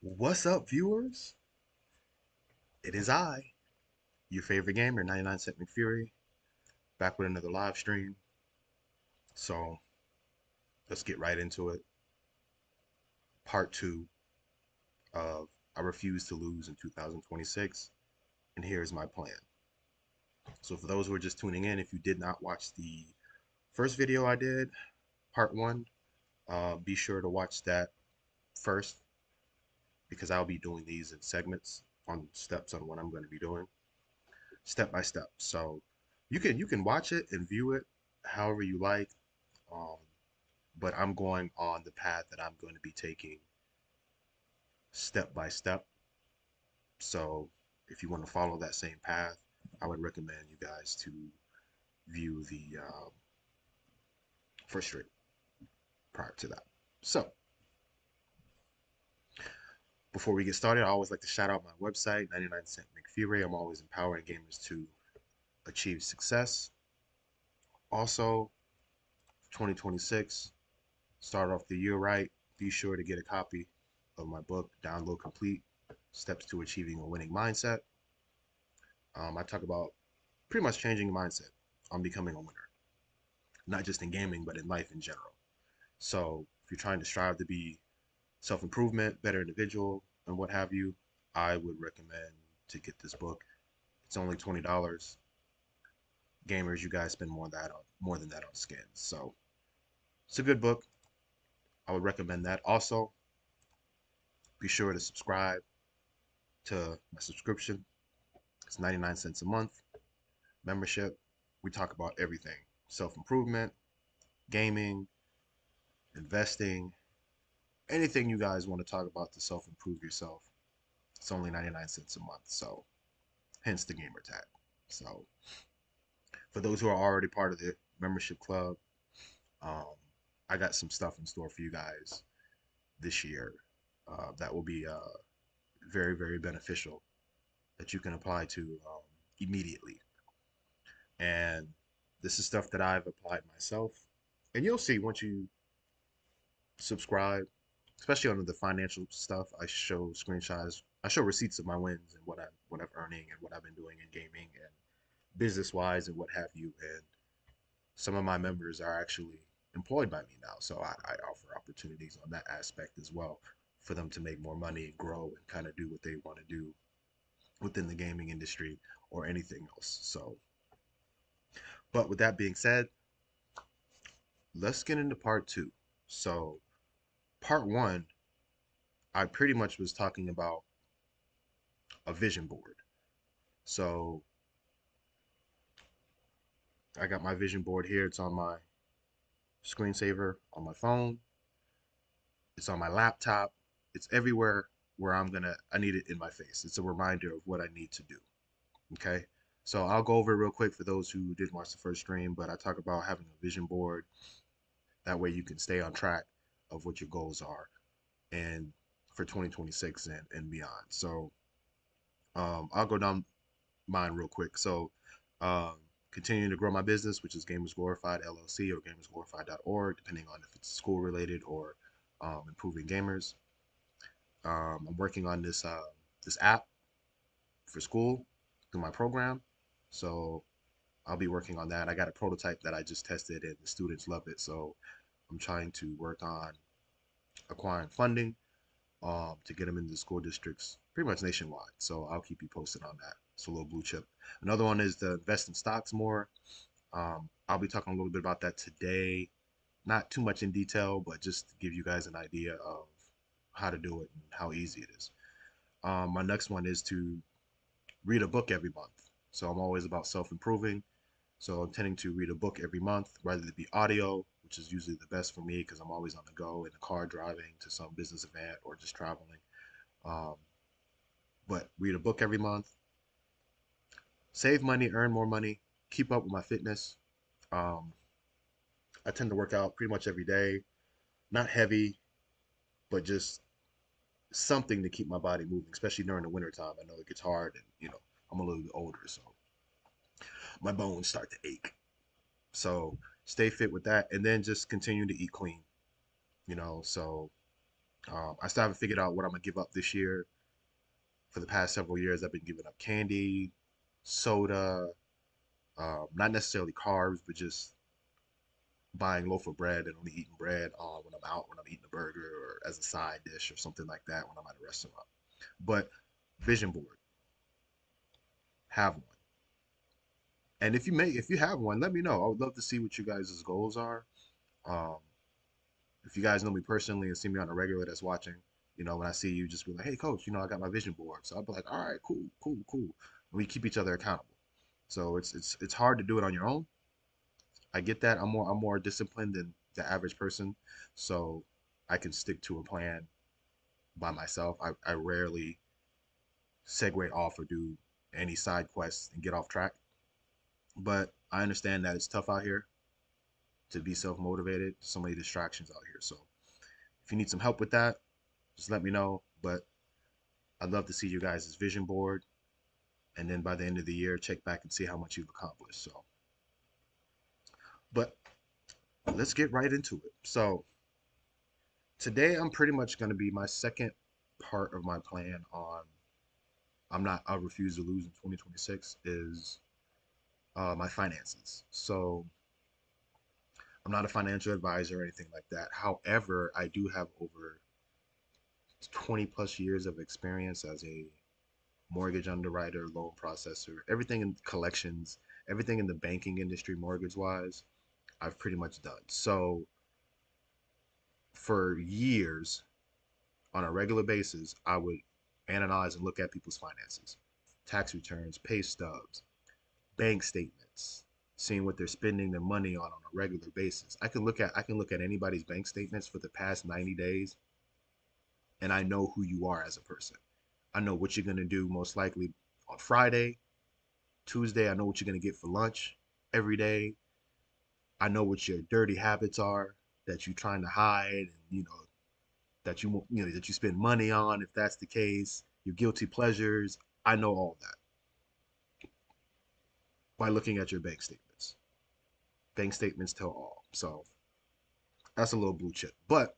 What's up, viewers? It is I, your favorite gamer, 99 Cent McFury, back with another live stream. So let's get right into it. Part two of I Refuse to Lose in 2026, and here's my plan. So for those who are just tuning in, if you did not watch the first video I did, part one, be sure to watch that first because I'll be doing these in segments on steps on what I'm going to be doing step by step. So you can watch it and view it however you like. Um, but I'm going on the path that I'm going to be taking step by step. So if you want to follow that same path, I would recommend you guys to view the first stream prior to that. So before we get started, I always like to shout out my website, 99 Cent McFury. I'm always empowering gamers to achieve success. Also, 2026, start off the year right. Be sure to get a copy of my book, Download Complete Steps to Achieving a Winning Mindset. I talk about pretty much changing your mindset on becoming a winner, not just in gaming, but in life in general. So if you're trying to strive to be self improvement, better individual, and what have you, I would recommend to get this book. It's only $20. Gamers, you guys spend more than that on skins. So it's a good book. I would recommend that. Also, be sure to subscribe to my subscription. It's 99 cents a month membership. We talk about everything self improvement, gaming, investing, anything you guys want to talk about to self improve yourself. It's only 99 cents a month. So, hence the gamer tag. So, for those who are already part of the membership club, um, I got some stuff in store for you guys this year that will be very, very beneficial that you can apply to immediately. And this is stuff that I've applied myself. And you'll see once you subscribe, especially under the financial stuff. I show screenshots. I show receipts of my wins and what I'm earning and what I've been doing in gaming and business wise and what have you. And some of my members are actually employed by me now, so I offer opportunities on that aspect as well for them to make more money and grow and kind of do what they want to do within the gaming industry or anything else. So, but with that being said, let's get into part two. So, part one, I pretty much was talking about a vision board. So I got my vision board here. It's on my screensaver on my phone. It's on my laptop. It's everywhere where I need it in my face. It's a reminder of what I need to do. Okay. So I'll go over it real quick for those who didn't watch the first stream, but I talk about having a vision board. That way you can stay on track of what your goals are and for 2026 and beyond. So I'll go down mine real quick. So, um, continuing to grow my business, which is Gamers Glorified LLC or gamersglorified.org, depending on if it's school related or improving gamers. I'm working on this app for school through my program, so I'll be working on that. I got a prototype that I just tested, and the students love it. So I'm trying to work on acquiring funding to get them into the school districts pretty much nationwide. So I'll keep you posted on that. It's a little blue chip. Another one is to invest in stocks more. I'll be talking a little bit about that today. Not too much in detail, but just to give you guys an idea of how to do it and how easy it is. My next one is to read a book every month. So I'm always about self improving. So I'm tending to read a book every month, whether it be audio, which is usually the best for me because I'm always on the go in the car driving to some business event or just traveling. Um, but read a book every month, save money, earn more money, keep up with my fitness. Um, I tend to work out pretty much every day, not heavy, but just something to keep my body moving, especially during the wintertime. I know it gets hard and, I'm a little bit older, so my bones start to ache. So stay fit with that and then just continue to eat clean, so I still haven't figured out what I'm gonna give up this year. For the past several years, I've been giving up candy, soda, not necessarily carbs, but just buying loaf of bread and only eating bread when I'm out, when I'm eating a burger or as a side dish or something like that when I'm at a restaurant. But vision board, have one. And if you have one, let me know. I would love to see what you guys' goals are. Um, if you guys know me personally and see me on a regular that's watching, when I see you, just be like, hey, coach, I got my vision board. So I'll be like, all right, cool, cool, cool. And we keep each other accountable. So it's hard to do it on your own. I get that. I'm more disciplined than the average person, so I can stick to a plan by myself. I rarely segue off or do any side quests and get off track. But I understand that it's tough out here to be self motivated. So many distractions out here. So if you need some help with that, just let me know. But I'd love to see you guys' vision board, and then by the end of the year, check back and see how much you've accomplished. So, but let's get right into it. So today, I'm pretty much going to be my second part of my plan on I refuse to lose in 2026 is my finances. So I'm not a financial advisor or anything like that. However, I do have over 20 plus years of experience as a mortgage underwriter, loan processor, everything in collections, everything in the banking industry, mortgage wise, I've pretty much done. So for years, on a regular basis, I would analyze and look at people's finances, tax returns, pay stubs, bank statements, seeing what they're spending their money on a regular basis. I can look at anybody's bank statements for the past 90 days and I know who you are as a person. I know what you're going to do most likely on Friday, Tuesday. I know what you're going to get for lunch every day. I know what your dirty habits are that you're trying to hide, and that you spend money on if that's the case. Your guilty pleasures. I know all that by looking at your bank statements. Bank statements tell all. So that's a little blue chip. But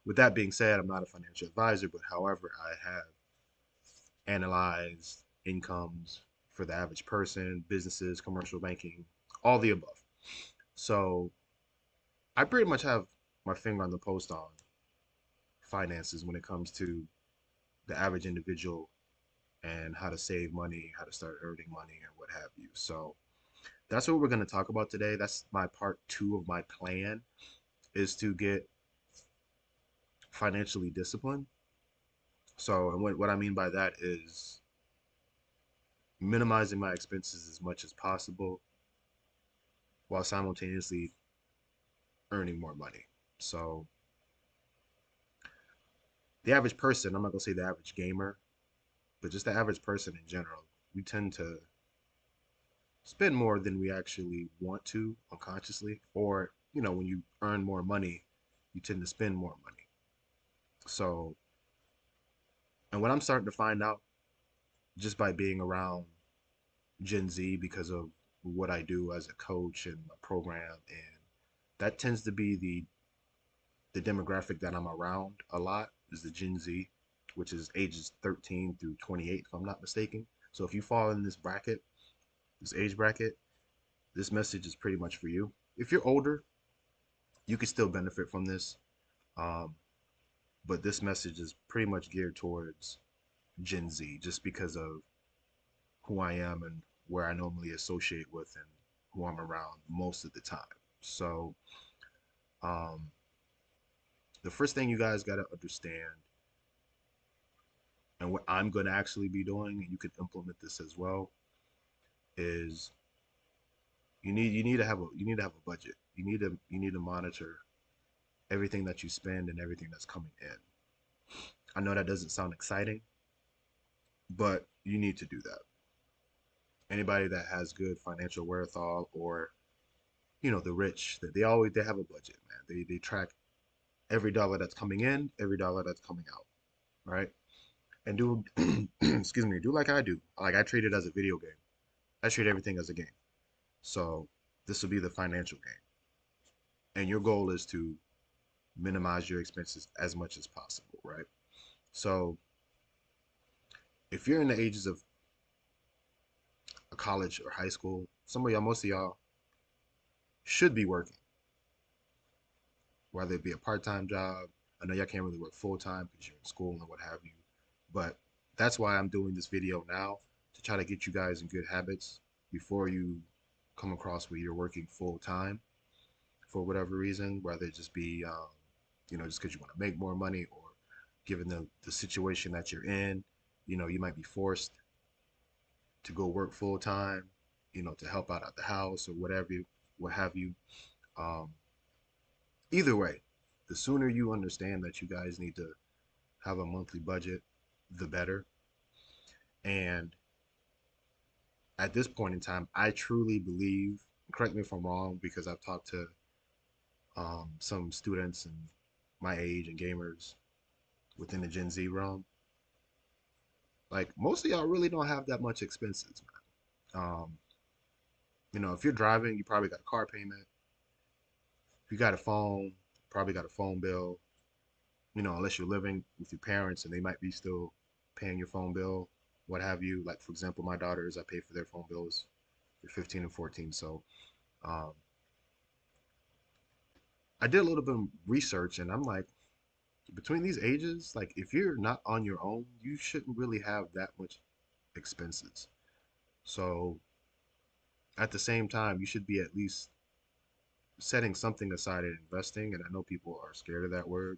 with that being said, I'm not a financial advisor, but however, I have analyzed incomes for the average person, businesses, commercial banking, all the above. So I pretty much have my finger on the post on finances when it comes to the average individual and how to save money, how to start earning money, and what have you. So that's what we're going to talk about today. That's my part two of my plan is to get financially disciplined. So, and what I mean by that is minimizing my expenses as much as possible while simultaneously earning more money. So, the average person, I'm not going to say the average gamer, but just the average person in general, we tend to spend more than we actually want to unconsciously. Or, when you earn more money, you tend to spend more money. So, and what I'm starting to find out just by being around Gen Z because of what I do as a coach and a program, and that tends to be the demographic that I'm around a lot is the Gen Z, which is ages 13 through 28, if I'm not mistaken. So if you fall in this bracket, this age bracket, this message is pretty much for you. If you're older, you can still benefit from this, um, but this message is pretty much geared towards Gen Z, just because of who I am and where I normally associate with and who I'm around most of the time. So, um, the first thing you guys got to understand, and what I'm going to actually be doing, and you can implement this as well, is you need to have a budget. You need to monitor everything that you spend and everything that's coming in. I know that doesn't sound exciting, but you need to do that. Anybody that has good financial wherewithal, or the rich, that they have a budget, man. They track every dollar that's coming in, every dollar that's coming out, right? And do excuse me, do like I do. Like I treat it as a video game. I treat everything as a game. So this will be the financial game. And your goal is to minimize your expenses as much as possible, right? So if you're in the ages of a college or high school, some of y'all, most of y'all should be working, whether it be a part-time job. I know y'all can't really work full-time because you're in school and what have you, but that's why I'm doing this video now, to try to get you guys in good habits before you come across where you're working full-time for whatever reason, whether it just be, just because you want to make more money, or given the situation that you're in, you might be forced to go work full-time, to help out at the house or whatever, what have you. Um, Either way, the sooner you understand that you guys need to have a monthly budget, the better. And at this point in time, I truly believe, correct me if I'm wrong, because I've talked to some students and my age and gamers within the Gen Z realm. Like, most of y'all really don't have that much expenses, man. If you're driving, you probably got a car payment. If you got a phone, probably got a phone bill. Unless you're living with your parents and they might be still paying your phone bill, what have you. Like, for example, my daughters, I pay for their phone bills. They're 15 and 14. So um, I did a little bit of research, and I'm like, between these ages, like, if you're not on your own, you shouldn't really have that much expenses. So at the same time, you should be at least setting something aside and investing. And I know people are scared of that word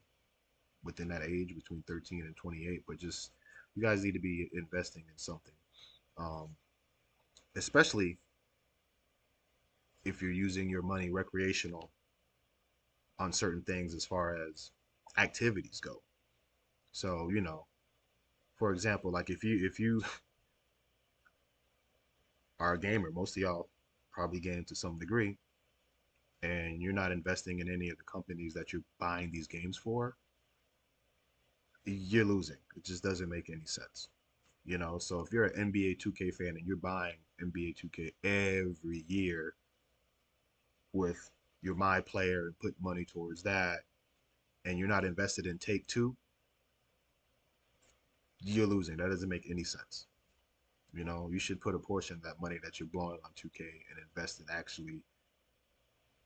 within that age between 13 and 28, but just, you guys need to be investing in something. Um, Especially if you're using your money recreational on certain things as far as activities go. So, for example, like, if you are a gamer, most of y'all probably game to some degree, and you're not investing in any of the companies that you're buying these games for, you're losing. It just doesn't make any sense. So if you're an NBA 2K fan and you're buying NBA 2K every year with your My Player and put money towards that, and you're not invested in Take Two, you're losing. That doesn't make any sense. You should put a portion of that money that you're blowing on 2K and invest in actually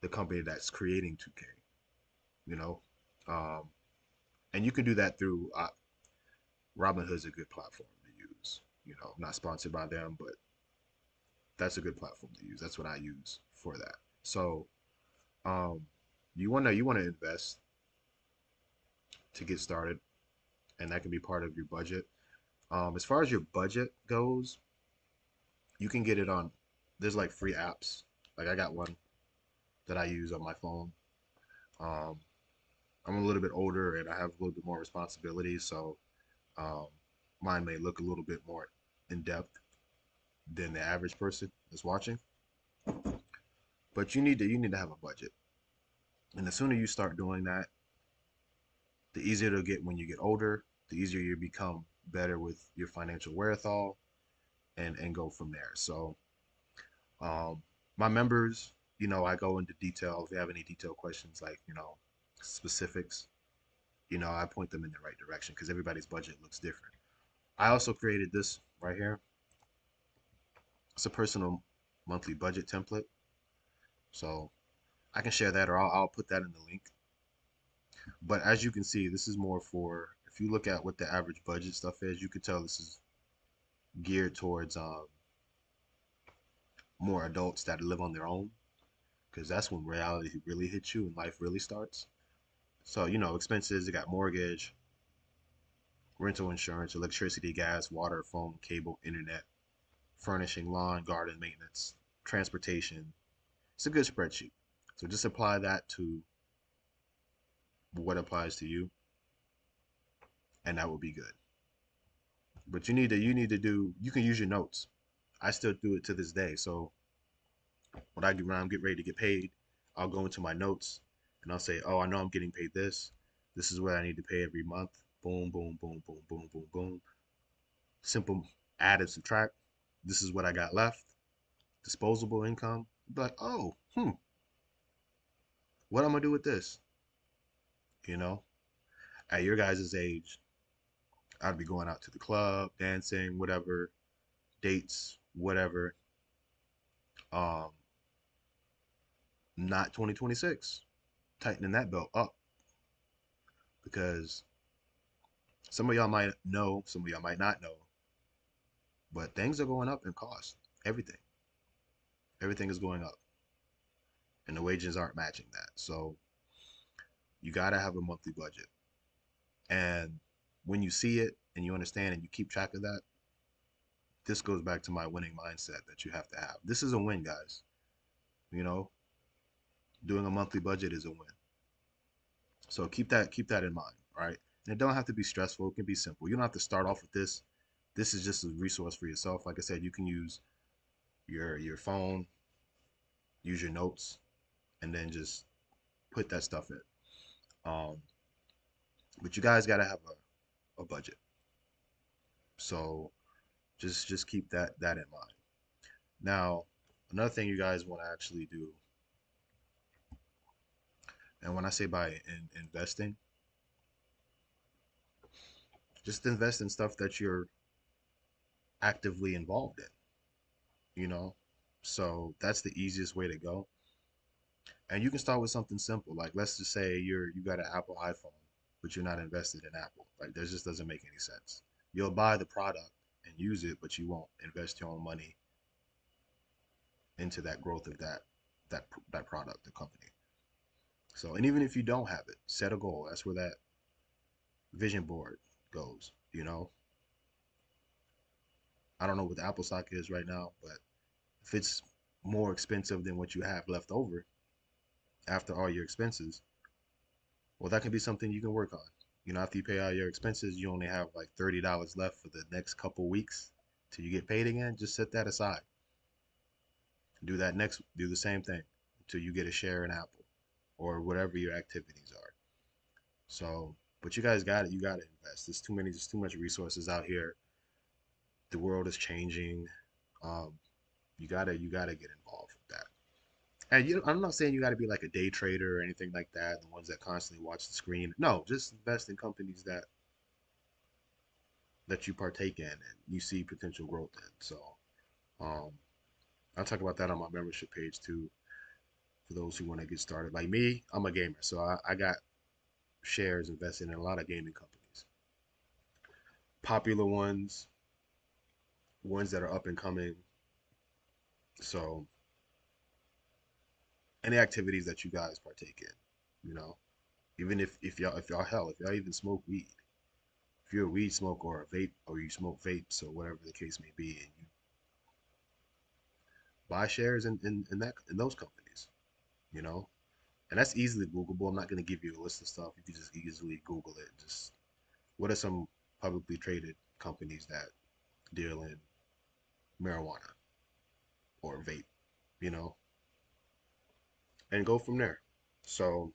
the company that's creating 2K. You know, um, and you can do that through Robinhood's a good platform to use. Not sponsored by them, but that's a good platform to use. That's what I use for that. So, um, you wanna invest to get started, and that can be part of your budget. As far as your budget goes, you can get it on. There's like free apps. Like, I got one that I use on my phone. Um, I'm a little bit older and I have a little bit more responsibilities, so um, mine may look a little bit more in depth than the average person that's watching. But you need to have a budget, and the sooner you start doing that, the easier it'll get when you get older. The easier you become better with your financial wherewithal, and go from there. So um, my members, I go into detail. If they have any detailed questions, like, specifics, I point them in the right direction because everybody's budget looks different. I also created this right here. It's a personal monthly budget template. So I can share that, or I'll put that in the link. But as you can see, this is more for, if you look at what the average budget stuff is, you could tell this is geared towards more adults that live on their own, because that's when reality really hits you and life really starts. So, expenses, you got mortgage, rental insurance, electricity, gas, water, phone, cable, internet, furnishing, lawn, garden maintenance, transportation. It's a good spreadsheet. So just apply that to what applies to you, and that will be good. But you can use your notes. I still do it to this day. So when I'm getting ready to get paid, I'll go into my notes and I'll say, oh, I know I'm getting paid this. This is what I need to pay every month. Boom, boom, boom, boom, boom, boom, boom. Simple add and subtract. This is what I got left. Disposable income. Be like, oh, what am I gonna do with this? You know, at your guys' age, I'd be going out to the club, dancing, whatever, dates, whatever. Um, Not 2026. Tightening that belt up because some of y'all might know, some of y'all might not know, but things are going up in cost. Everything, everything is going up, and the wages aren't matching that. So you gotta have a monthly budget, and when you see it and you understand and you keep track of that, this goes back to my winning mindset that you have to have. This is a win, guys. You know, doing a monthly budget is a win. So keep that in mind, right? And it don't have to be stressful. It can be simple. You don't have to start off with this. This is just a resource for yourself. Like I said, you can use your phone, use your notes, and then just put that stuff in. Um, but you guys gotta have a budget. So just keep that in mind. Now, another thing you guys want to actually do, and when I say by investing, just invest in stuff that you're actively involved in, you know? So that's the easiest way to go. And you can start with something simple. Like let's just say you got an Apple iPhone, but you're not invested in Apple. Like that just doesn't make any sense. You'll buy the product and use it, but you won't invest your own money into that growth of that product, the company. So, and even if you don't have it, set a goal. That's where that vision board goes. I don't know what the Apple stock is right now, but if it's more expensive than what you have left over after all your expenses, well, that can be something you can work on. After you pay all your expenses, you only have like $30 left for the next couple weeks till you get paid again. Just set that aside. Do the same thing until you get a share in Apple or whatever your activities are. So, but you guys got it. You got to invest. There's too much resources out here. The world is changing. Um, you gotta get involved with that. And I'm not saying you got to be like a day trader or anything like that. The ones that constantly watch the screen. No, just invest in companies that you partake in and you see potential growth in. So, um, I'll talk about that on my membership page too for those who want to get started. Like me, I'm a gamer, so I got shares invested in a lot of gaming companies, popular ones that are up and coming. So, any activities that you guys partake in, even if y'all even smoke weed, if you're a weed smoker or a vape or you smoke vapes or whatever the case may be, and you buy shares in those companies, you know, and that's easily Googleable. I'm not going to give you a list of stuff. You can just easily Google it. Just what are some publicly traded companies that deal in marijuana or vape, you know, and go from there. So,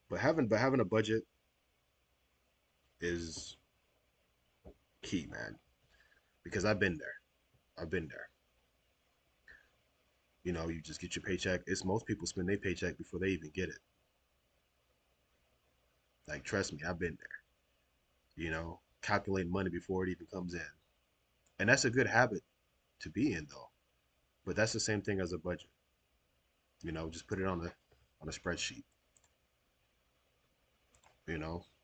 but having a budget is key, man, because I've been there. I've been there. You just get your paycheck. It's most people spend their paycheck before they even get it. Like, trust me, I've been there. Calculating money before it even comes in, and that's a good habit to be in, though. But that's the same thing as a budget. Just put it on a spreadsheet.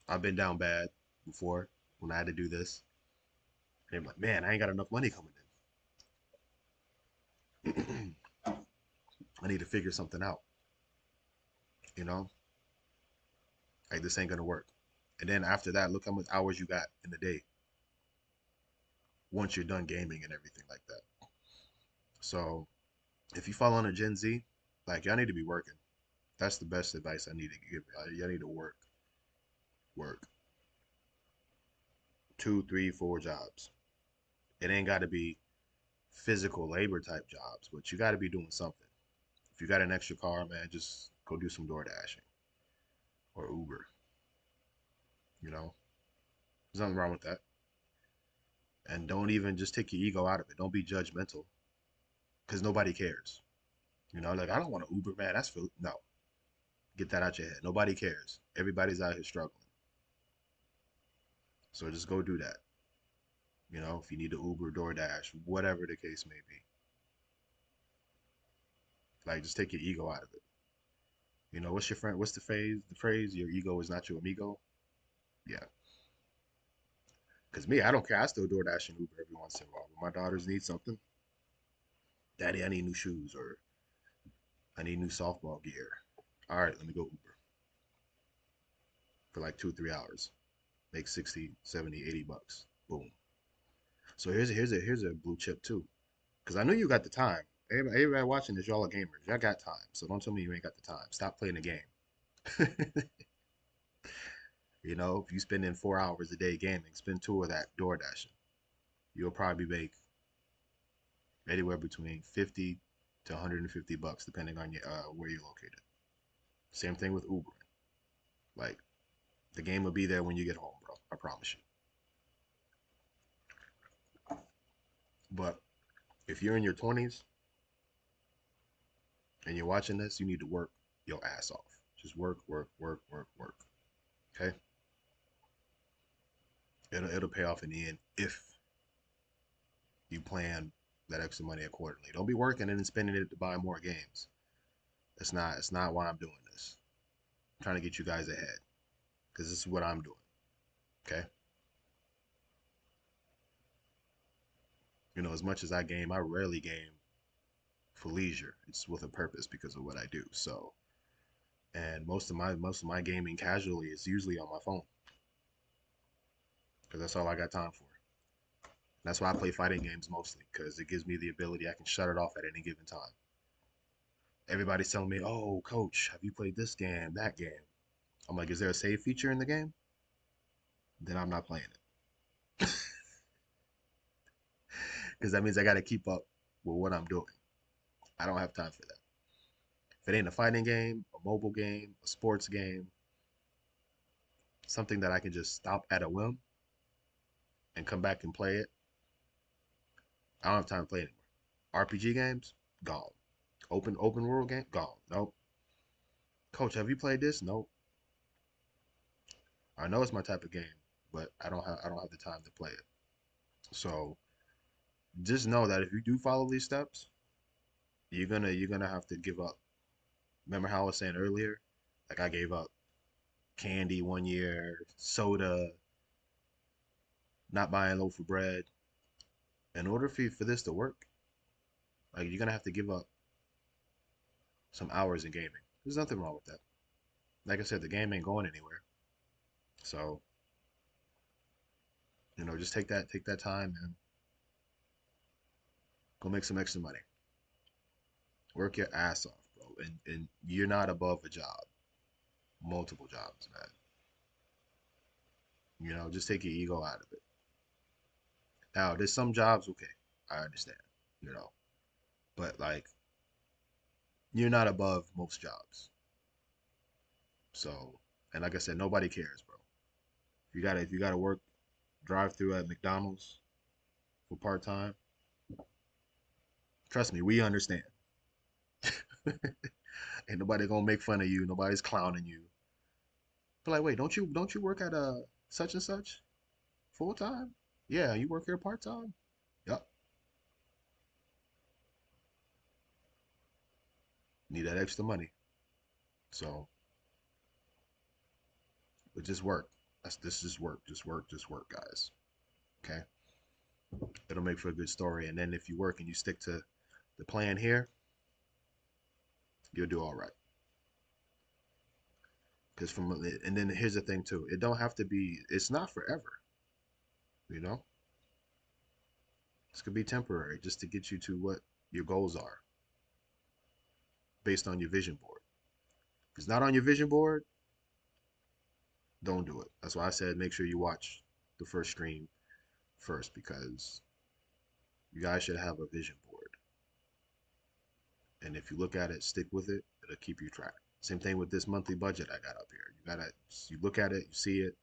I've been down bad before when I had to do this, and I'm like, man, I ain't got enough money coming in. I need to figure something out. You know, like this ain't gonna work. And then after that, look how much hours you got in the day once you're done gaming and everything like that. So if you fall on a Gen Z, like y'all need to be working. That's the best advice I need to give. Y'all need to work 2, 3, 4 jobs. It ain't got to be physical labor type jobs, but you got to be doing something. If you got an extra car, man, just go do some door dashing or Uber. You know, there's nothing wrong with that. And don't even just take your ego out of it. Don't be judgmental because nobody cares. Like I don't want to Uber, man. That's for no. Get that out your head. Nobody cares. Everybody's out here struggling. So just go do that. If you need to Uber, DoorDash, whatever the case may be. Like, just take your ego out of it. What's your friend? What's the phrase? The phrase, your ego is not your amigo. Yeah. Cause me, I don't care. I still DoorDash and Uber every once in a while. When my daughters need something, Daddy, I need new shoes or I need new softball gear. All right, let me go Uber for like 2 or 3 hours. Make 60, 70, 80 bucks. Boom. So here's a blue chip too. Cause I know you got the time. Everybody watching this, y'all are gamers. Y'all got time. So don't tell me you ain't got the time. Stop playing the game. If you spend in 4 hours a day gaming, spend two of that door dashing. You'll probably make anywhere between 50 to 150 bucks, depending on your where you're located. Same thing with Uber. Like the game will be there when you get home, bro. I promise you. But if you're in your 20s and you're watching this, you need to work your ass off. Just work, work, work, work, work. Okay? It'll pay off in the end if you plan that extra money accordingly. Don't be working and then spending it to buy more games. It's not why I'm doing this. I'm trying to get you guys ahead because this is what I'm doing. Okay? As much as I game, I rarely game for leisure. It's with a purpose because of what I do. So, and most of my gaming casually is usually on my phone because that's all I got time for. That's why I play fighting games mostly because it gives me the ability I can shut it off at any given time. Everybody's telling me, "Oh, coach, have you played this game, that game?" I'm like, "Is there a save feature in the game?" Then I'm not playing it because that means I got to keep up with what I'm doing. I don't have time for that. If it ain't a fighting game, a mobile game, a sports game, something that I can just stop at a whim and come back and play it, I don't have time to play anymore. RPG games, gone. Open world game, gone. Nope. Coach, have you played this? Nope. I know it's my type of game, but I don't have the time to play it. So just know that if you do follow these steps, you're gonna have to give up. Remember how I was saying earlier? Like I gave up candy one year, soda, not buying a loaf of bread. In order for this to work, like you're gonna have to give up some hours in gaming. There's nothing wrong with that. Like I said, the game ain't going anywhere. So, just take that time and go make some extra money. Work your ass off, bro. And you're not above a job. Multiple jobs, man. Just take your ego out of it. Now, there's some jobs, okay, I understand, you know, but like you're not above most jobs. So, and like I said, nobody cares, bro. If you gotta work drive through at McDonald's for part time, trust me, we understand. Ain't nobody gonna make fun of you. Nobody's clowning you. But like, wait, don't you work at a such and such full time? Yeah, you work here part time. Yup. Need that extra money. So, but just work. This just work. Just work, guys. Okay. It'll make for a good story. And then if you work and you stick to the plan here, you'll do all right. Because and then here's the thing too. It don't have to be. It's not forever. You know, this could be temporary just to get you to what your goals are based on your vision board. If it's not on your vision board, don't do it. That's why I said make sure you watch the first stream first because you guys should have a vision board. And if you look at it, stick with it, it'll keep you track. Same thing with this monthly budget I got up here. You look at it, you see it,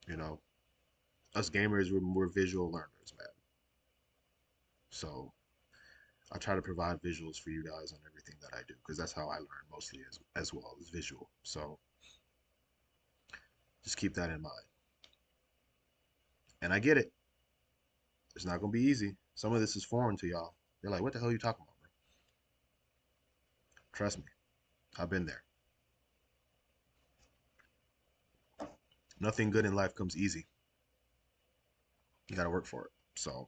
you know. Us gamers, we're visual learners, man. So I try to provide visuals for you guys on everything that I do because that's how I learn mostly as well as visual. So just keep that in mind. And I get it. It's not gonna be easy. Some of this is foreign to y'all. You're like, what the hell are you talking about, bro? Trust me, I've been there. Nothing good in life comes easy. You gotta work for it. So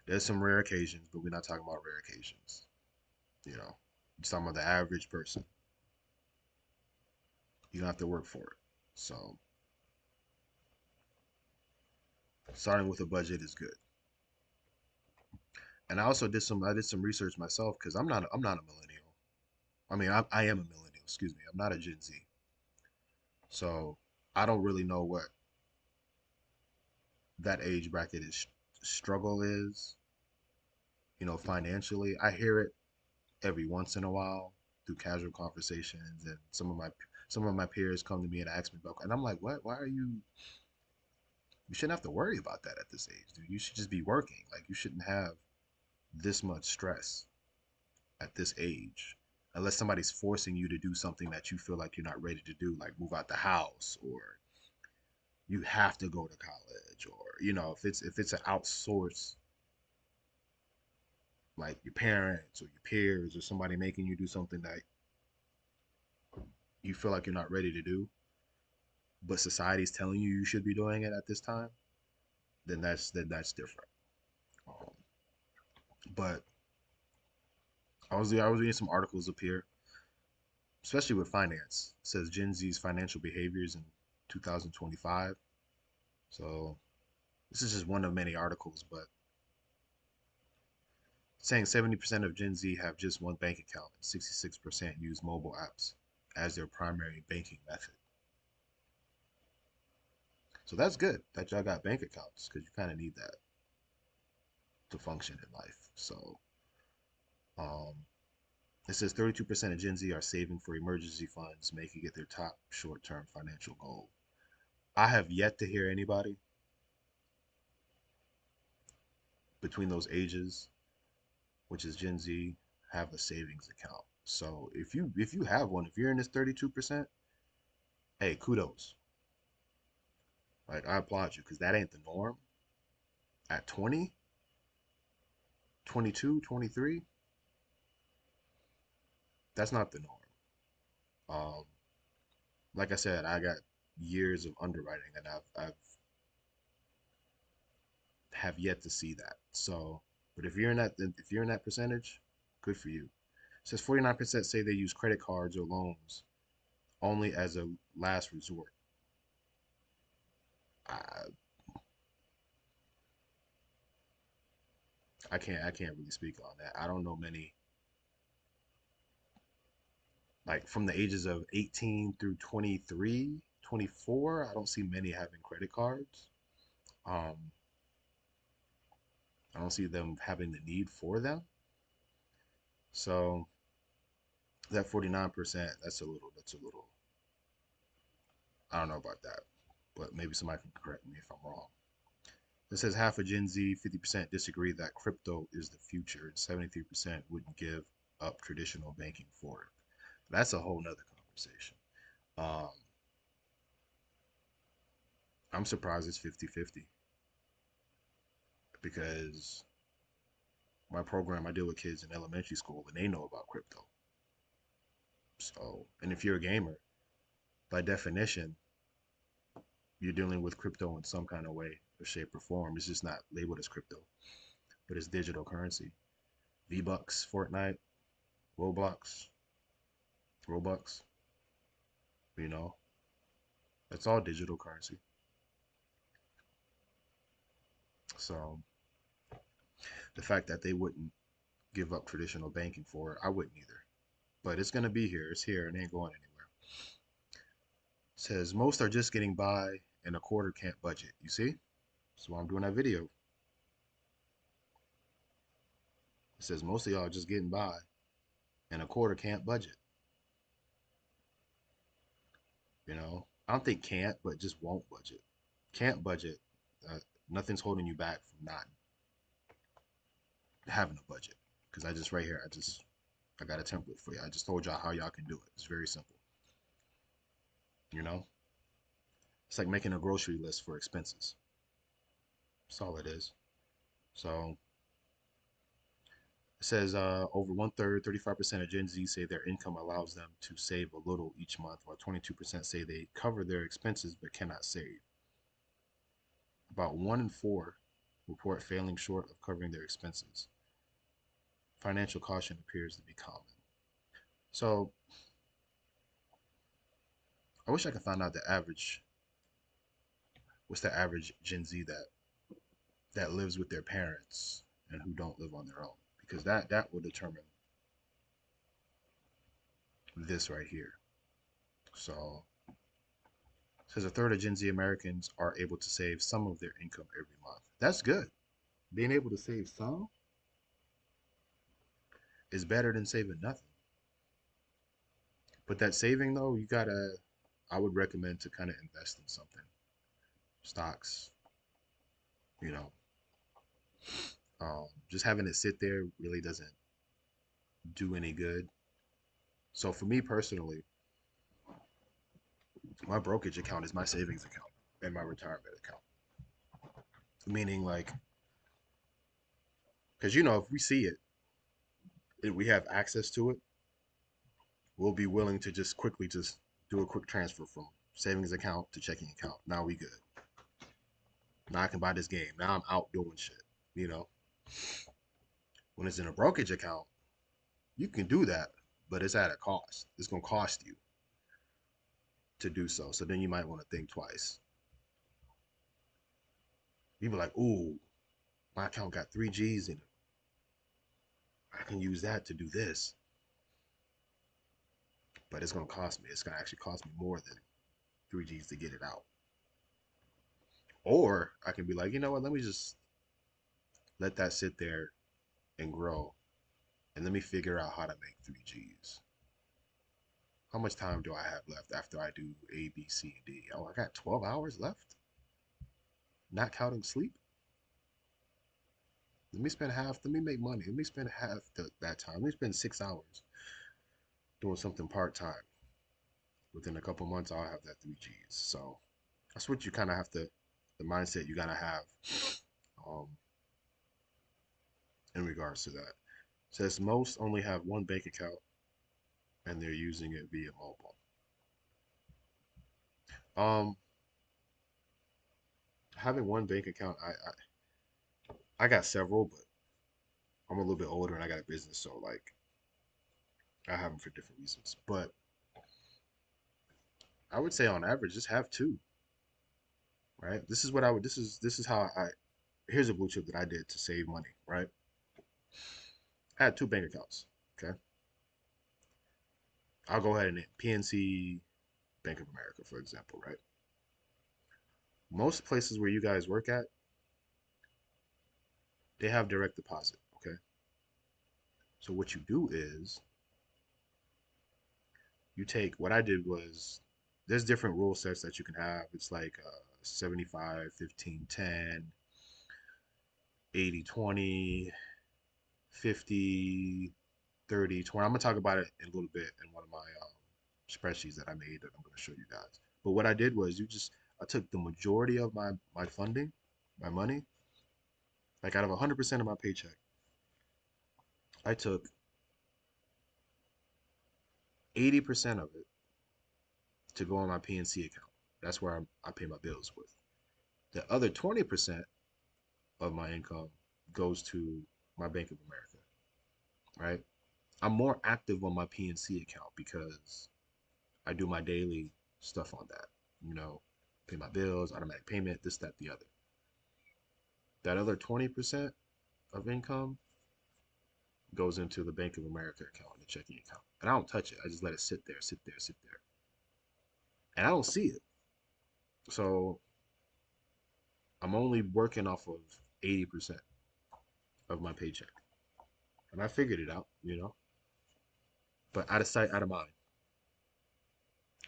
there's some rare occasions, but we're not talking about rare occasions. You know, just talking about the average person. You don't have to work for it. So starting with a budget is good. And I did some research myself because I'm not a millennial. I mean I am a millennial, excuse me. I'm not a Gen Z. So I don't really know what that age bracket is struggle is, financially. I hear it every once in a while through casual conversations, and some of my peers come to me and ask me about, and I'm like, what? Why are you shouldn't have to worry about that at this age, dude. You should just be working. Like you shouldn't have this much stress at this age. Unless somebody's forcing you to do something that you feel like you're not ready to do, like move out the house, or you have to go to college, or if it's an outsource, like your parents or your peers or somebody making you do something that you feel like you're not ready to do, but society's telling you you should be doing it at this time, then that's different. Um, but I was reading some articles up here, especially with finance. It says Gen Z's financial behaviors in 2025. So this is just one of many articles, but saying 70% of Gen Z have just one bank account and 66% use mobile apps as their primary banking method. So that's good that y'all got bank accounts because you kind of need that to function in life. So um, it says 32% of Gen Z are saving for emergency funds, making it their top short term financial goal. I have yet to hear anybody between those ages, which is Gen Z, have a savings account. So if you have one, if you're in this 32%, hey, kudos. Like I applaud you because that ain't the norm. At 20, 22, 23, that's not the norm. Um, like I said, I got years of underwriting, and I've have yet to see that. So, but if you're in that percentage, good for you. It says 49% say they use credit cards or loans only as a last resort. I I can't really speak on that. I don't know many, like from the ages of 18 through 23, 24. I don't see many having credit cards. Um, I don't see them having the need for them. So that 49%, that's a little, I don't know about that, but maybe somebody can correct me if I'm wrong. It says half of Gen Z, 50% disagree that crypto is the future, and 73% wouldn't give up traditional banking for it. That's a whole nother conversation. Um, I'm surprised it's 50-50 because my program, I deal with kids in elementary school and they know about crypto. So, and if you're a gamer, by definition, you're dealing with crypto in some kind of way or shape or form. It's just not labeled as crypto, but it's digital currency. V-Bucks, Fortnite, Roblox, Robux, you know, that's all digital currency. So the fact that they wouldn't give up traditional banking for it, I wouldn't either. But it's gonna be here. It's here and it ain't going anywhere. It says most are just getting by and a quarter can't budget. You see? That's why I'm doing that video. It says most of y'all are just getting by and a quarter can't budget. I don't think can't, but just won't budget. Can't budget. Uh, Nothing's holding you back from not having a budget. Because I just right here, I got a template for you. I just told y'all how y'all can do it. It's very simple. You know, it's like making a grocery list for expenses. That's all it is. So it says over one third, 35% of Gen Z say their income allows them to save a little each month, while 22% say they cover their expenses but cannot save. About 1 in 4 report failing short of covering their expenses. Financial caution appears to be common. So I wish I could find out the average. What's the average Gen Z that lives with their parents and who don't live on their own? Because that will determine this right here. So it says a third of Gen Z Americans are able to save some of their income every month. That's good. Being able to save some is better than saving nothing. But that saving though, I would recommend to kind of invest in something. Stocks, you know. Just having it sit there really doesn't do any good. So for me personally, my brokerage account is my savings account and my retirement account. Meaning like, because if we see it, if we have access to it, we'll be willing to just quickly just do a quick transfer from savings account to checking account. Now we good. Now I can buy this game. Now I'm out doing shit. You know, when it's in a brokerage account, you can do that, but it's at a cost. It's gonna cost you to do so. So then you might want to think twice. You be like, ooh, my account got 3 G's in it. I can use that to do this, but it's gonna cost me. It's gonna actually cost me more than 3 G's to get it out. Or I can be like, you know what? Let me just let that sit there and grow, and let me figure out how to make 3 G's. How much time do I have left after I do A, B, C, and D? Oh, I got 12 hours left, not counting sleep. Let me spend half. Let me make money. Let me spend half that time. Let me spend 6 hours doing something part time. Within a couple months, I'll have that 3 G's. So that's what you kind of have to, the mindset you gotta have um, in regards to that. It says most only have one bank account and they're using it via mobile. Um, Having one bank account, I got several, but I'm a little bit older and I got a business, so like I have them for different reasons. But I would say on average, just have two. Right? This is what I would. This is how I. Here's a blue chip that I did to save money. Right? I had two bank accounts. Okay. I'll go ahead and PNC Bank of America, for example. Right? Most places where you guys work at, they have direct deposit. Okay. So what you do is you take. What I did was there's different rule sets that you can have. It's like 75, 15, 10, 80, 20, 50, 30, 20. I'm gonna talk about it in a little bit in one of my spreadsheets that I made that I'm gonna show you guys. But what I did was I took the majority of my funding, my money, like out of 100% of my paycheck, I took 80% of it to go on my PNC account. That's where I pay my bills with. The other 20% of my income goes to my Bank of America, right? I'm more active on my PNC account because I do my daily stuff on that. You know, pay my bills, automatic payment, this, that, the other. That other 20% of income goes into the Bank of America account, the checking account. And I don't touch it. I just let it sit there, sit there, sit there. And I don't see it. So I'm only working off of 80% of my paycheck. And I figured it out. But out of sight, out of mind.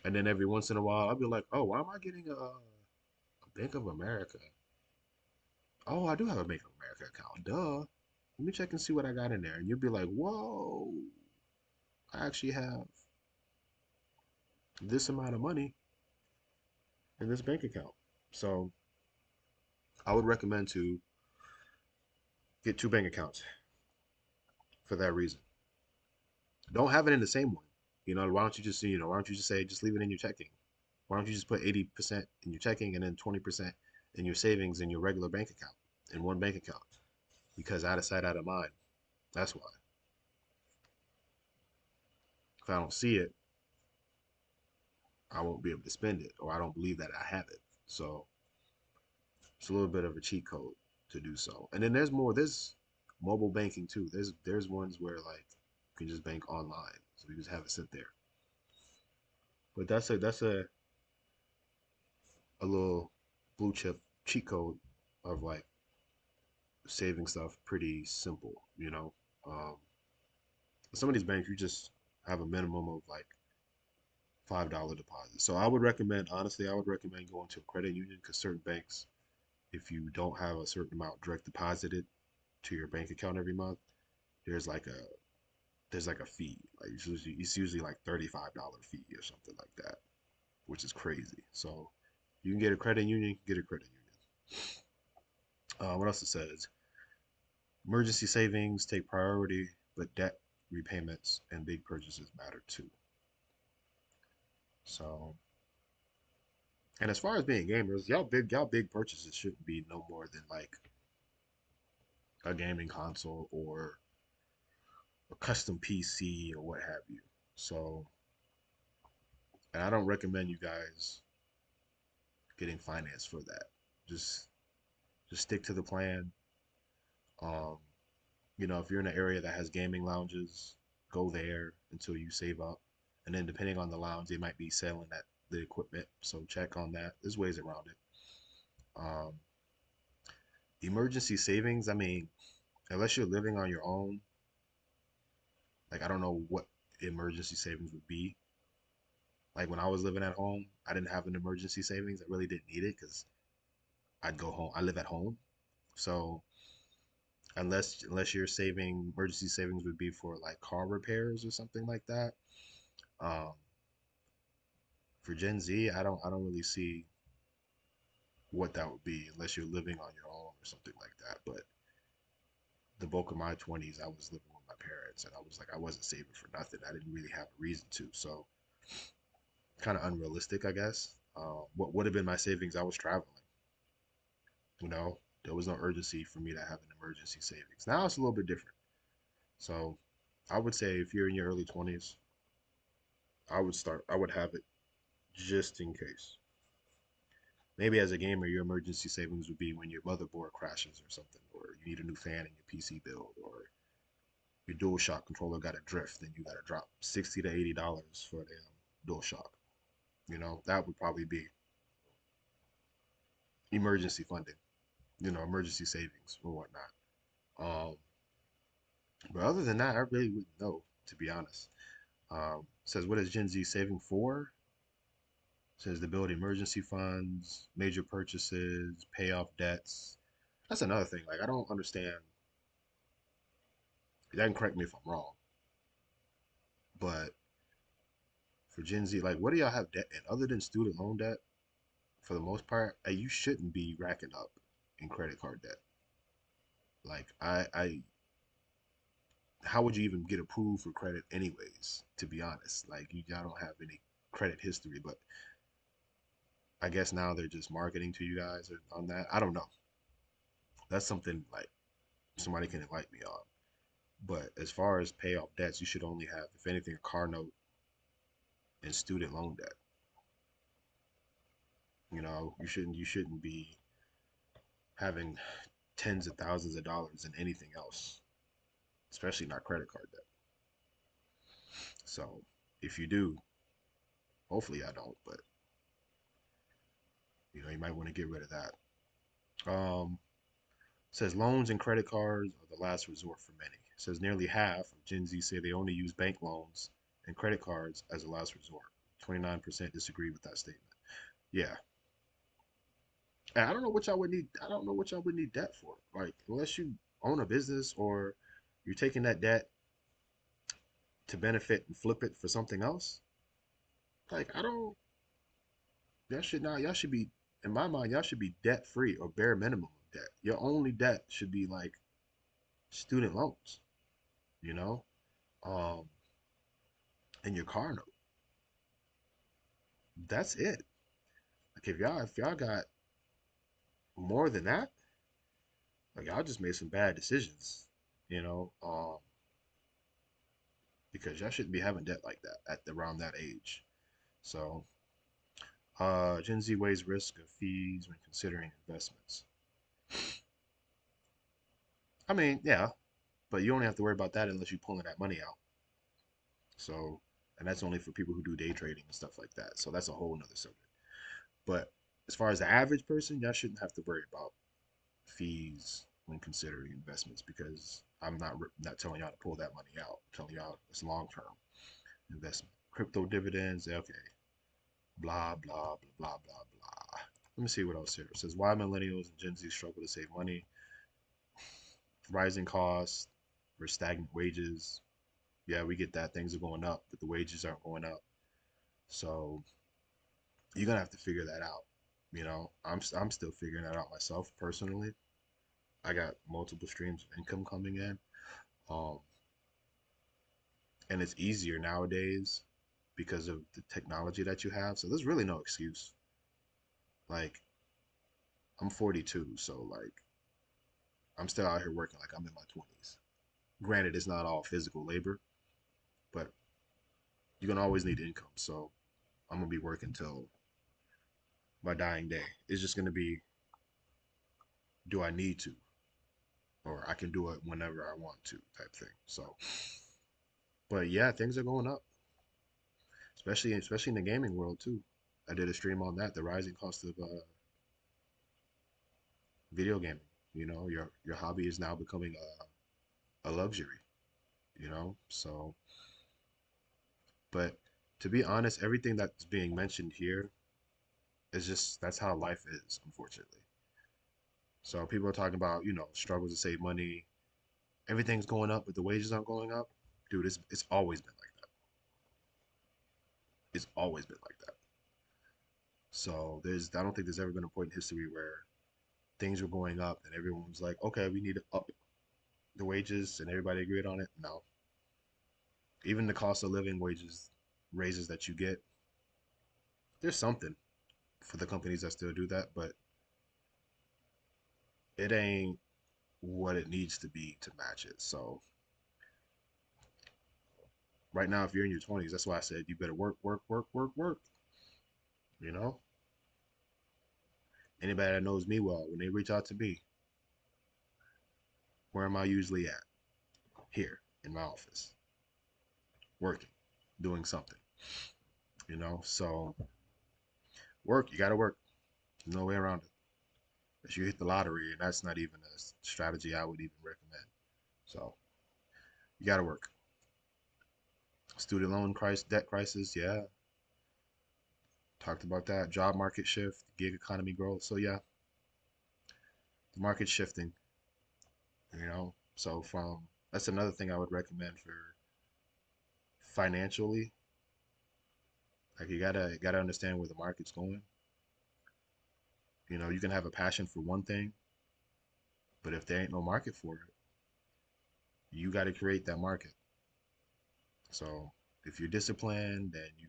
And then every once in a while, I'll be like, oh, why am I getting a Bank of America? Oh, I do have a Bank of America account. Duh. Let me check and see what I got in there. And you'll be like, whoa, I actually have this amount of money in this bank account. So I would recommend to get two bank accounts for that reason. Don't have it in the same one. Why don't you just, why don't you just say, just leave it in your checking? Why don't you just put 80% in your checking and then 20% in your savings in your regular bank account in one bank account? Because out of sight, out of mind. That's why. If I don't see it, I won't be able to spend it, or I don't believe that I have it. So it's a little bit of a cheat code to do so. And then there's more. There's mobile banking too. There's ones where like you can just bank online, so you just have it sit there. But that's a little blue chip cheat code of like saving stuff pretty simple. Um, some of these banks you just have a minimum of like $5 deposit. So I would recommend, honestly, I would recommend going to a credit union because certain banks, if you don't have a certain amount direct deposited to your bank account every month, there's like a there's like a fee. Like it's usually like $35 fee or something like that, which is crazy. So you can get a credit union, get a credit union. What else it says? Emergency savings take priority, but debt repayments and big purchases matter too. So, and as far as being gamers, y'all big purchases shouldn't be no more than like a gaming console or a custom PC or what have you. So, and I don't recommend you guys getting finance for that. Just just stick to the plan. Um, if you're in an area that has gaming lounges, go there until you save up. And then depending on the lounge, they might be selling the equipment. So check on that. There's ways around it. Um, emergency savings, I mean, unless you're living on your own, like I don't know what emergency savings would be. Like when I was living at home, I didn't have an emergency savings. I really didn't need it because I'd go home. I live at home. So unless you're saving, emergency savings would be for like car repairs or something like that. Um, for Gen Z, I don't really see what that would be unless you're living on your own or something like that. But the bulk of my 20s, I was living with my parents, and I was like, I wasn't saving for nothing. I didn't really have a reason to. So kind of unrealistic, I guess. What would have been my savings? I was traveling. There was no urgency for me to have an emergency savings. Now it's a little bit different. So I would say if you're in your early 20s, I would have it just in case. Maybe as a gamer, your emergency savings would be when your motherboard crashes or something, or you need a new fan in your PC build, or your DualShock controller got a drift, then you got to drop $60 to $80 for the DualShock. That would probably be emergency funding, emergency savings or whatnot. Um, but other than that, I really wouldn't know, to be honest. Says, what is Gen Z saving for? Says to build emergency funds, major purchases, pay off debts. That's another thing. Like, I don't understand. You can correct me if I'm wrong, but for Gen Z, like, what do y'all have debt in other than student loan debt? For the most part, you shouldn't be racking up in credit card debt. Like, how would you even get approved for credit anyways? To be honest, like, y'all don't have any credit history, but I guess now they're just marketing to you guys on that. I don't know. That's something like somebody can enlighten me on. But as far as pay off debts, you should only have, if anything, a car note and student loan debt. You shouldn't be having tens of thousands of dollars in anything else, especially not credit card debt. So if you do, hopefully I don't, but you might want to get rid of that. Um, says loans and credit cards are the last resort for many. Says nearly half of Gen Z say they only use bank loans and credit cards as a last resort. 29% disagree with that statement. Yeah, and I don't know what y'all would need. I don't know what y'all would need debt for. Like, unless you own a business or you're taking that debt to benefit and flip it for something else, like I don't, y'all should be, in my mind, y'all should be debt free or bare minimum of debt. Your only debt should be like student loans, you know, um, and your car note. That's it. Like if y'all got more than that, like y'all just made some bad decisions, you know, because y'all shouldn't be having debt like that at around that age. So, Gen Z weighs risk of fees when considering investments. I mean, yeah, but you only have to worry about that unless you're pulling that money out. So, and that's only for people who do day trading and stuff like that. So that's a whole nother subject. But as far as the average person, y'all shouldn't have to worry about fees when considering investments because I'm not telling y'all to pull that money out. I'm telling y'all it's long term investment. Crypto dividends, okay. Blah blah blah blah blah blah. Let me see what else here. It says why millennials and Gen Z struggle to save money, rising costs, for stagnant wages. Yeah, we get that things are going up, but the wages aren't going up. So you're gonna have to figure that out. You know, I'm still figuring that out myself personally. I got multiple streams of income coming in, um, and it's easier nowadays because of the technology that you have. So there's really no excuse. Like I'm 42, so like I'm still out here working like I'm in my 20s. Granted, it's not all physical labor, but you're gonna always need income. So I'm gonna be working till my dying day. It's just gonna be, do I need to, or I can do it whenever I want to, type thing. So, but yeah, things are going up, especially in the gaming world too. I did a stream on that, the rising cost of video gaming. You know, your hobby is now becoming a luxury. You know, so but to be honest, everything that's being mentioned here is just that's how life is, unfortunately. So people are talking about, struggles to save money. Everything's going up, but the wages aren't going up. Dude, it's always been like that. It's always been like that. So I don't think there's ever been a point in history where things were going up and everyone was like, okay, we need to up the wages and everybody agreed on it. No. Even the cost of living wages raises that you get, there's something for the companies that still do that, but it ain't what it needs to be to match it. So right now, if you're in your 20s, that's why I said you better work, work, work, work, work. You know, anybody that knows me well, when they reach out to me, where am I usually at? Here in my office, working, doing something. So work, you got to work. There's no way around it. If you hit the lottery, and that's not even a strategy I would even recommend. So you got to work. Student loan crisis, debt crisis, yeah. Talked about that. Job market shift, gig economy growth. So yeah, the market's shifting. So from that's another thing I would recommend for financially. Like you gotta understand where the market's going. You can have a passion for one thing, but if there ain't no market for it, you got to create that market. So if you're disciplined and you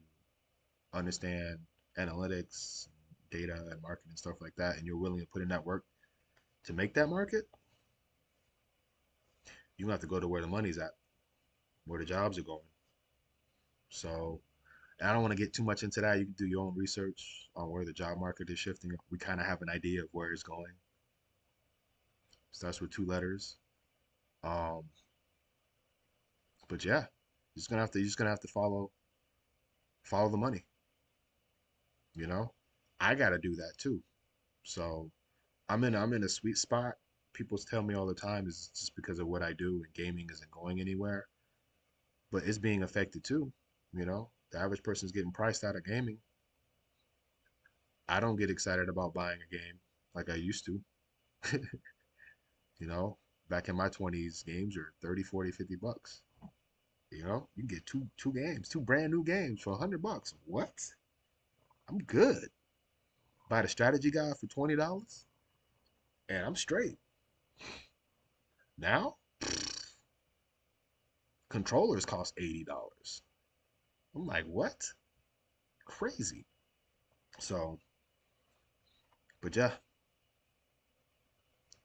understand analytics, data, and marketing and stuff like that, and you're willing to put in that work to make that market, you have to go to where the money's at, where the jobs are going. So I don't want to get too much into that. You can do your own research on where the job market is shifting. We kind of have an idea of where it's going. Starts with two letters. Um, but yeah, you're just gonna have to follow the money. You know, I gotta do that too. So I'm in a sweet spot. People tell me all the time is just because of what I do and gaming isn't going anywhere, but it's being affected too. The average person's getting priced out of gaming. I don't get excited about buying a game like I used to. you know, Back in my 20s, games are 30, 40, $50. You know, you can get two games, two brand new games for $100. What? I'm good. Buy the strategy guide for $20 and I'm straight. Now, controllers cost $80. I'm like, what? Crazy. So, but yeah,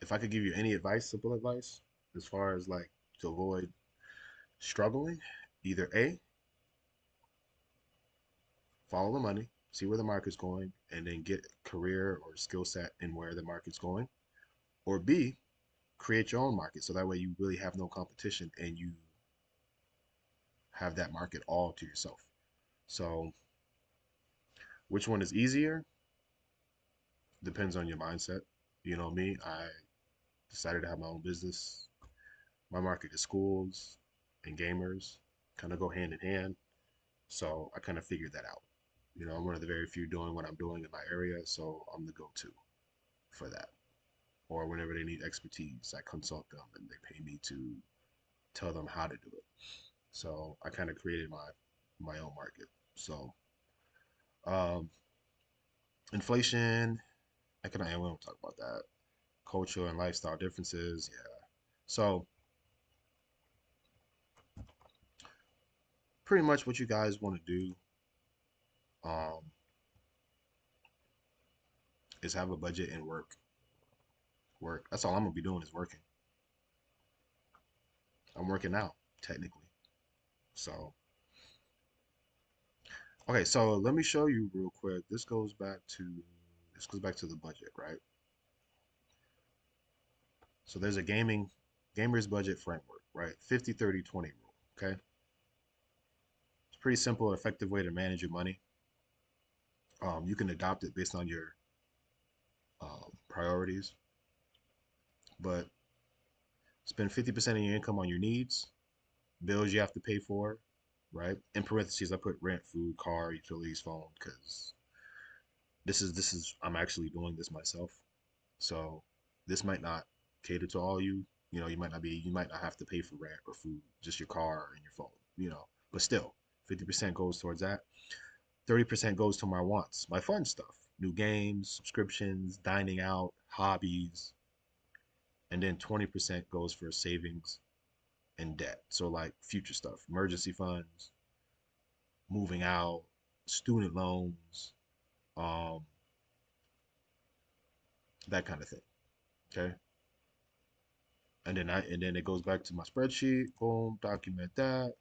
if I could give you any advice, simple advice, as far as like to avoid struggling, either A, follow the money, see where the market's going, and then get career or skill set in where the market's going, or B, create your own market so that way you really have no competition and you have that market all to yourself. So, which one is easier? Depends on your mindset. You know me, I decided to have my own business. My market is schools and gamers, kind of go hand in hand. So I kind of figured that out. You know, I'm one of the very few doing what I'm doing in my area, so I'm the go-to for that. Or whenever they need expertise, I consult them and they pay me to tell them how to do it. So I kind of created my own market. So um, inflation, economic, we don't talk about that. Cultural and lifestyle differences, yeah. So pretty much what you guys want to do um, is have a budget and work. Work. That's all I'm gonna be doing is working. I'm working out technically. So okay, so let me show you real quick. This goes back to the budget, right? So there's a gamer's budget framework, right? 50/30/20 rule. Okay. It's a pretty simple, effective way to manage your money. You can adopt it based on your priorities, but spend 50% of your income on your needs, bills you have to pay for, right? In parentheses, I put rent, food, car, utilities, phone, because this is I'm actually doing this myself. So this might not cater to all you. You know, you might not have to pay for rent or food, just your car and your phone, you know. But still, 50% goes towards that. 30% goes to my wants, my fun stuff, new games, subscriptions, dining out, hobbies, and then 20% goes for savings and debt. So like future stuff, emergency funds, moving out, student loans, um, that kind of thing. Okay. And then it goes back to my spreadsheet. Boom, document that,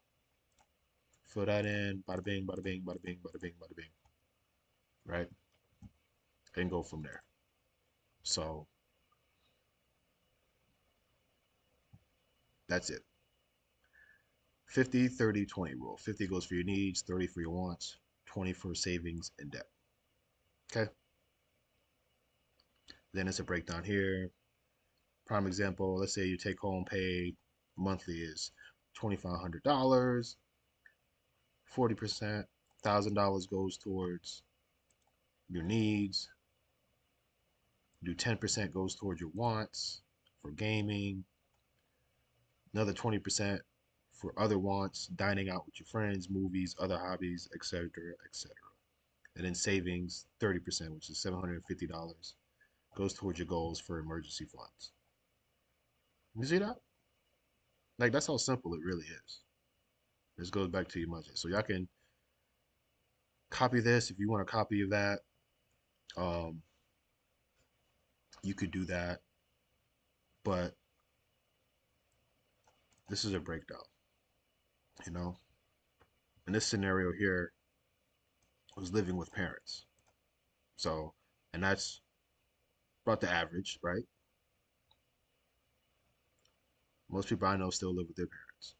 fill that in, bada bing, bada bing, bada bing, bada bing, bada bing, right? And go from there. So that's it. 50/30/20 rule. 50 goes for your needs, 30 for your wants, 20 for savings and debt. Okay. Then it's a breakdown here. Prime example, let's say your take home pay monthly is $2,500, 40%, $1,000 goes towards your needs, do 10% goes towards your wants for gaming, another 20% for other wants, dining out with your friends, movies, other hobbies, etc., etc. And then savings, 30%, which is $750, goes towards your goals for emergency funds. You see that? Like that's how simple it really is. This goes back to your budget. So y'all can copy this if you want a copy of that. Um, you could do that, but this is a breakdown. You know, in this scenario here, I was living with parents. So, and that's about the average, right? Most people I know still live with their parents.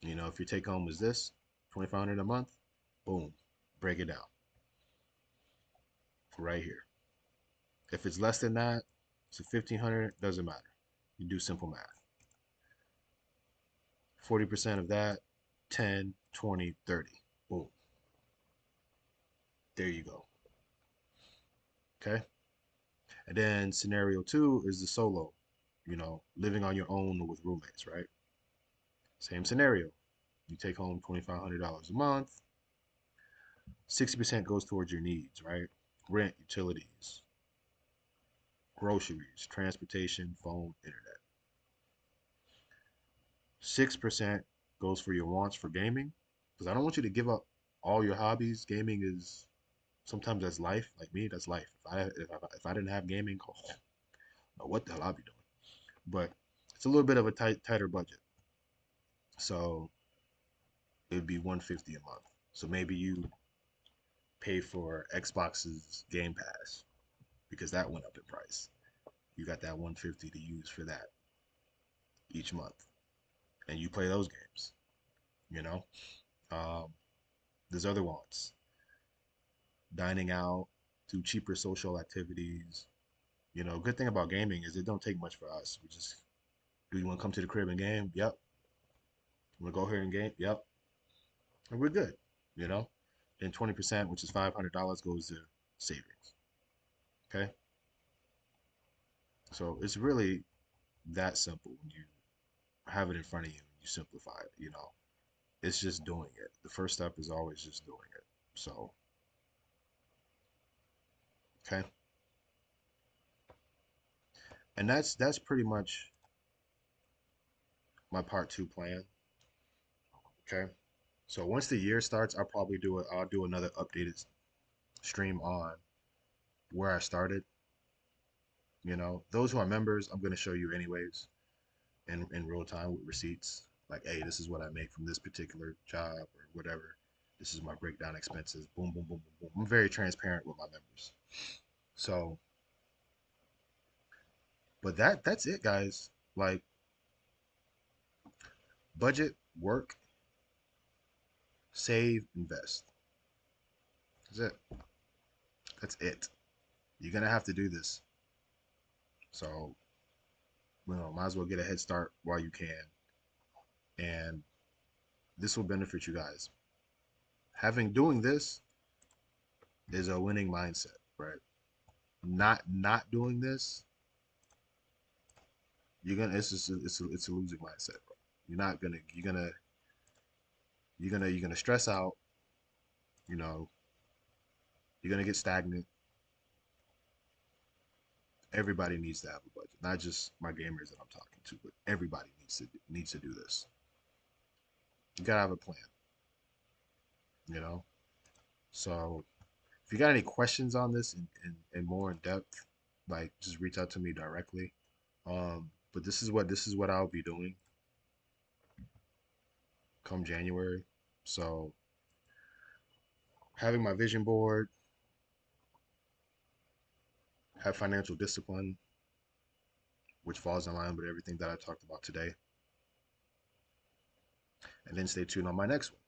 You know, if your take home is this, 2,500 a month, boom, break it down right here. If it's less than that, so 1,500, doesn't matter. You do simple math. 40% of that, 10, 20, 30. Boom. There you go. Okay. And then scenario two is the solo. living on your own or with roommates, right? Same scenario. You take home $2,500 a month. 60% goes towards your needs, right? Rent, utilities, groceries, transportation, phone, internet. 6% goes for your wants for gaming. Because I don't want you to give up all your hobbies. Gaming is sometimes that's life. Like me, that's life. If I didn't have gaming, oh, I don't know what the hell I'd be doing. But it's a little bit of a tighter budget. So it'd be 150 a month. So maybe you pay for Xbox's Game Pass because that went up in price. You got that 150 to use for that each month, and you play those games. You know, um, there's other wants: dining out, do cheaper social activities. Good thing about gaming is it don't take much for us. We just do you want to come to the crib and game? Yep. Want to go here and game? Yep. And we're good. You know, and 20%, which is $500, goes to savings. Okay, so it's really that simple when you have it in front of you and you simplify it. It's just doing it. The first step is always just doing it. So, okay. And that's pretty much my part two plan. Okay. So once the year starts, I'll do another updated stream on where I started. Those who are members, I'm gonna show you anyways in real time with receipts. Like, hey, this is what I make from this particular job or whatever. This is my breakdown expenses. Boom, boom, boom, boom, boom. I'm very transparent with my members. So, but that's it, guys. Like, budget, work, save, invest. That's it. That's it. You're gonna have to do this. So, might as well get a head start while you can. And this will benefit you guys. Having doing this is a winning mindset, right? Not doing this, you're gonna it's a losing mindset, bro. You're gonna stress out, you know, you're gonna get stagnant. Everybody needs to have a budget, not just my gamers that I'm talking to, but everybody needs to do this. You gotta have a plan, you know. So if you got any questions on this and more in depth, like just reach out to me directly. But this is what I'll be doing come January. So having my vision board, have financial discipline, which falls in line with everything that I talked about today, and then stay tuned on my next one,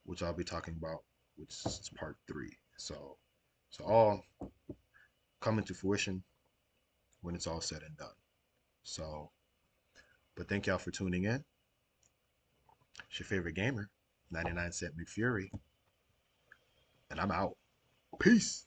which I'll be talking about, which is part three. So all coming to fruition when it's all said and done. So, but thank y'all for tuning in. It's your favorite gamer, 99 Cent McFury, and I'm out. Peace.